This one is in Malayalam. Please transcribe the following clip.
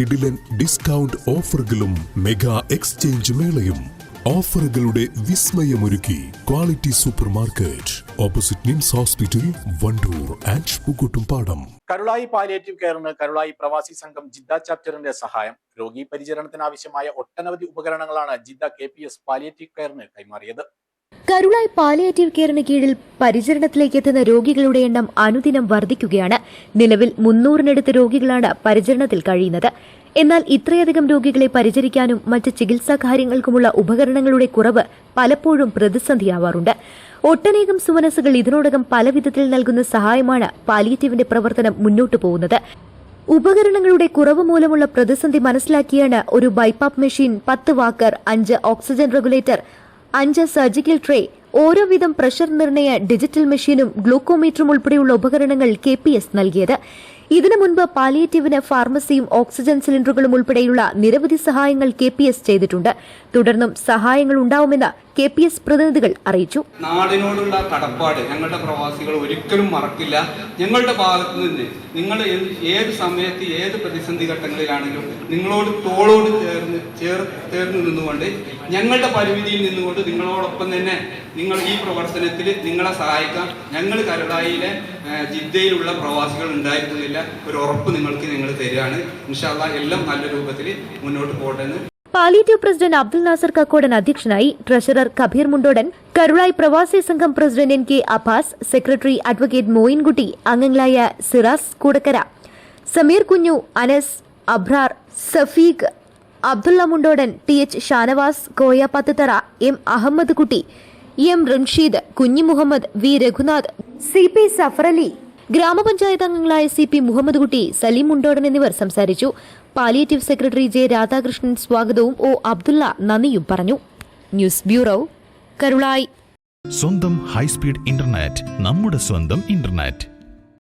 കിടിലൻ ഡിസ്കൗണ്ട് ഓഫറുകളും മെഗാ എക്സ്ചേഞ്ച് മേളയും. ഓഫറുകളുടെ വിസ്മയമൊരുക്കി quality super market opposite NIMS hospital, Wandoor and Pookkottumpadam. Karulayi palliative കെയറിന് കരുളായി പ്രവാസി സംഘം ജിദ്ദ ചാപ്റ്ററിന്റെ സഹായം. രോഗി പരിചരണത്തിനാവശ്യമായ ഒട്ടനവധി ഉപകരണങ്ങളാണ് ജിദ്ദ KPS പാലിയേറ്റീവ് കെയറിന് കൈമാറിയത്. കരുളായി പാലിയേറ്റീവ് കെയറിന് കീഴിൽ പരിചരണത്തിലേക്ക് എത്തുന്ന രോഗികളുടെ എണ്ണം അനുദിനം വർദ്ധിക്കുകയാണ്. നിലവിൽ 300-നടുത്ത് രോഗികളാണ് പരിചരണത്തിൽ കഴിയുന്നത്. എന്നാൽ ഇത്രയധികം രോഗികളെ പരിചരിക്കാനും മറ്റ് ചികിത്സാ കാര്യങ്ങൾക്കുമുള്ള ഉപകരണങ്ങളുടെ കുറവ് പലപ്പോഴും പ്രതിസന്ധിയാവാറുണ്ട്. ഒട്ടനേകം സുമനസ്സുകൾ ഇതിനോടകം പലവിധത്തിൽ നൽകുന്ന സഹായമാണ് പാലിയേറ്റീവിന്റെ പ്രവർത്തനം മുന്നോട്ടു പോകുന്നത്. ഉപകരണങ്ങളുടെ കുറവ് മൂലമുള്ള പ്രതിസന്ധി മനസ്സിലാക്കിയാണ് ഒരു BiPAP machine, 10 walker, 5 oxygen regulator, 5 surgical tray, ഓരോ വിധം പ്രഷർ നിർണയ ഡിജിറ്റൽ മെഷീനും ഗ്ലൂക്കോമീറ്ററും ഉൾപ്പെടെയുള്ള ഉപകരണങ്ങൾ KPS നൽകിയത്. ഇതിനു മുൻപ് പാലിയേറ്റീവിന് ഫാർമസിയും ഓക്സിജൻ സിലിണ്ടറുകളും ഉൾപ്പെടെയുള്ള നിരവധി സഹായങ്ങൾ KPS ചെയ്തിട്ടുണ്ട്. തുടർന്നും സഹായങ്ങൾ ഉണ്ടാവുമെന്ന് KPS പ്രതിനിധികൾ അറിയിച്ചു. നാടിനോടുള്ള കടപ്പാട് ഞങ്ങളുടെ പ്രവാസികൾ ഒരിക്കലും മറക്കില്ല. ഞങ്ങളുടെ ഭാഗത്തു നിന്ന് നിങ്ങൾ ഏത് സമയത്ത് ഏത് പ്രതിസന്ധി ഘട്ടങ്ങളിലാണെങ്കിലും നിങ്ങളോട് തോളോട് ചേർന്ന് നിന്നുകൊണ്ട് ഞങ്ങളുടെ പരിമിതിയിൽ നിന്നുകൊണ്ട് നിങ്ങളോടൊപ്പം തന്നെ നിങ്ങൾ ഈ പ്രവർത്തനത്തിൽ നിങ്ങളെ സഹായിക്കാം. ഞങ്ങൾ കരുളായിലെ ജിദ്ദയിലുള്ള പ്രവാസികൾ ഉണ്ടായിരുന്നില്ല ഒരു ഉറപ്പ് നിങ്ങൾ തരികയാണ്. ഇൻഷാ അല്ലാഹ് എല്ലാം നല്ല രൂപത്തിൽ മുന്നോട്ട് പോകട്ടെ. പാലിയേറ്റീവ് പ്രസിഡന്റ് അബ്ദുൽ നാസർ കക്കോടൻ അധ്യക്ഷനായി. ട്രഷറർ കബീർ മുണ്ടോടൻ, കരുളായി പ്രവാസി സംഘം president NK Abbas, secretary advocate Moyinkutty, അംഗങ്ങളായ സിറാസ് കൂടക്കര, സമീർ കുഞ്ഞു, അനസ്, അബ്രാർ, സഫീഖ്, അബ്ദുള്ള മുണ്ടോടൻ, TH ഷാനവാസ്, കോയ പത്തുതറ, M അഹമ്മദ് കുട്ടി, M റൺഷീദ്, കുഞ്ഞി മുഹമ്മദ്, V രഘുനാഥ്, CP സഫറലി, ഗ്രാമപഞ്ചായത്ത് അംഗങ്ങളായ CP മുഹമ്മദ് കുട്ടി, സലീം മുണ്ടോടൻ എന്നിവർ സംസാരിച്ചു. പാലിയേറ്റീവ് സെക്രട്ടറി J രാധാകൃഷ്ണൻ സ്വാഗതവും O അബ്ദുള്ള നന്ദിയും പറഞ്ഞു. News bureau, Karulai. സ്വന്തം ഹൈസ്പീഡ് ഇന്റർനെറ്റ്, നമ്മുടെ സ്വന്തം ഇന്റർനെറ്റ്.